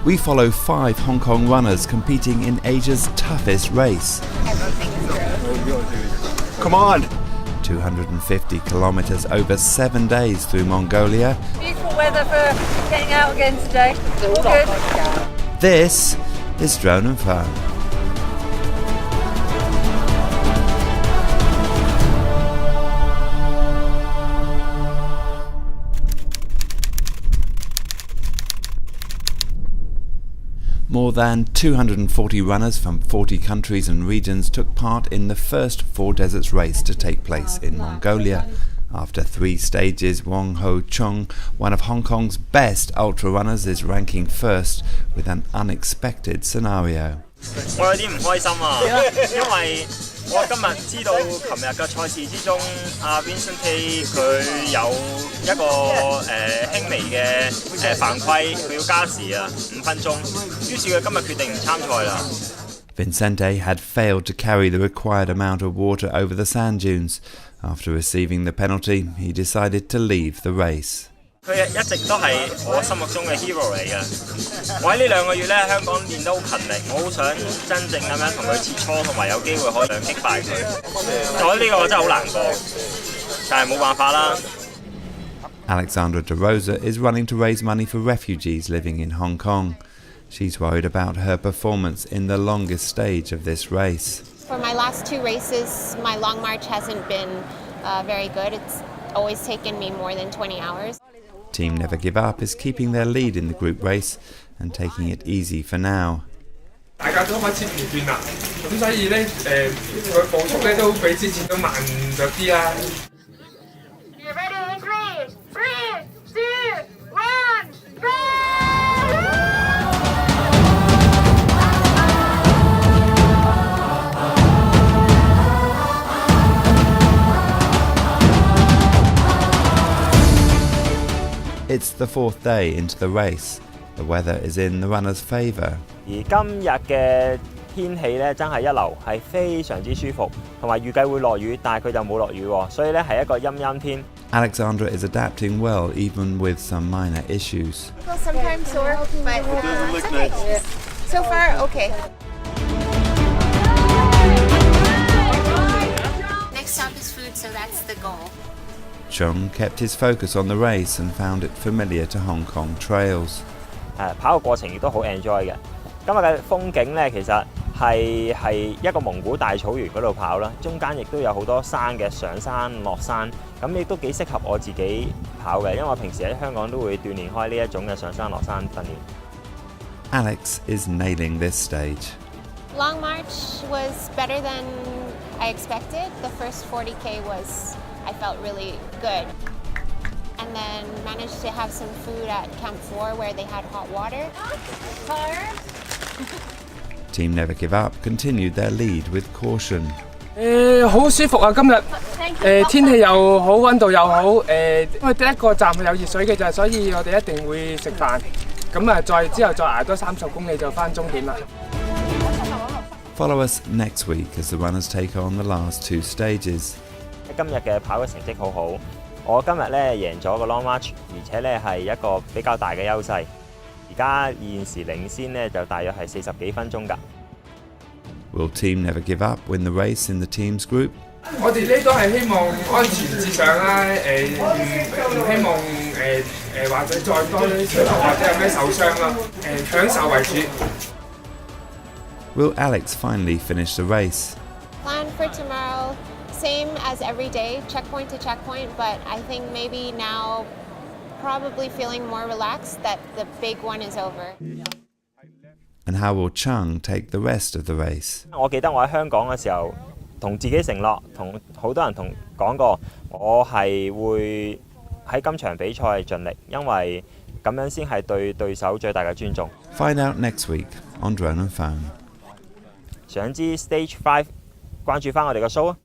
we follow 5 Hong Kong runners competing in Asia's toughest race. Come on! 250 kilometres over 7 days through Mongolia. Beautiful weather for getting out again today. All good. This is Drone and Phone. More than 240 runners from 40 countries and regions took part in the first Four Deserts race to take place in Mongolia. After 3 stages, Wong Ho Chung, one of Hong Kong's best ultra runners, is ranking first with an unexpected scenario. 我有啲唔開心啊，因為我今日知道琴日嘅賽事之中，阿 Vincent K 佢有一個輕微嘅犯規，佢要加時啊5分鐘，於是佢今日決定唔參賽啦。Vincente had failed to carry the required amount of water over the sand dunes. After receiving the penalty, he decided to leave the race. 佢一直都係我心目中嘅 hero 嚟嘅。我喺呢2個月咧，香港練得好勤力，我好想真正咁樣同佢切磋，同埋有機會可以擊敗佢。我呢個真係好難過，但係冇辦法啦。Alexandra De Rosa is running to raise money for refugees living in Hong Kong. She's worried about her performance in the longest stage of this race. For my last 2 races, my long march hasn't been very good. It's always taken me more than 20 hours. Team Never Give Up is keeping their lead in the group race and taking it easy for now. 大家都開始疲倦啦，咁所以咧個步速咧都比之前都慢咗啲啦。Ready? 3, 2, 1, go! It's the 4th day into the race. The weather is in the runners' favour. 而今日嘅天氣咧真係一流，係非常之舒服，同埋預計會落雨，但係佢就冇落雨喎，所以咧係一個陰陰天。Alexandra is adapting well, even with some minor issues. Well, sometimes sore, but it's okay. So far, okay. Next stop is food, so that's the goal. Chung kept his focus on the race and found it familiar to Hong Kong trails. 跑嘅過程亦都好 enjoy 嘅。今日嘅風景咧，其實係一個蒙古大草原嗰度跑啦，中間亦都有好多山嘅上山落山，咁亦都幾適合我自己跑嘅，因為我平時喺香港都會鍛鍊開呢一種嘅上山落山訓練。Alex is nailing this stage. Long march was better than I expected. The first 40K I felt really good. And then managed to have some food at Camp 4 where they had hot water. Team Never Give Up continued their lead with caution. 好舒服啊！今日天氣又好，溫度又好，因為第一個站係有熱水嘅咋，所以我哋一定會食飯。咁啊，之後再捱多30公里就返終點啦。Follow us next week as the runners take on the last 2 stages. 今日嘅跑嘅成績好好，我今日咧贏咗個 long march， 而且咧係一個比較大嘅優勢。而家現時領先咧就大約係40幾分鐘㗎。Will Team Never Give Up win the race in the teams group? 我哋呢都係希望安全至上啦，唔希望或者再多啲車禍或者有咩受傷啦，享受為主。Will Alex finally finish the race? Plan for tomorrow, same as every day, checkpoint to checkpoint, but I think maybe now probably feeling more relaxed that the big one is over. And how will Chung take the rest of the race? 我記得我喺香港嘅時候，同自己承諾，同好多人講過，我係會喺今場比賽盡力，因為咁樣先係對對手最大嘅尊重。Find out next week on Drone and Phone. 想知 Stage 5，關注翻我哋嘅 show 啊！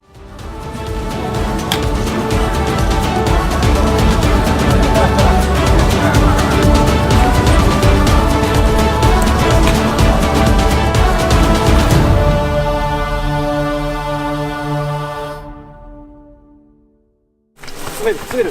滑る滑る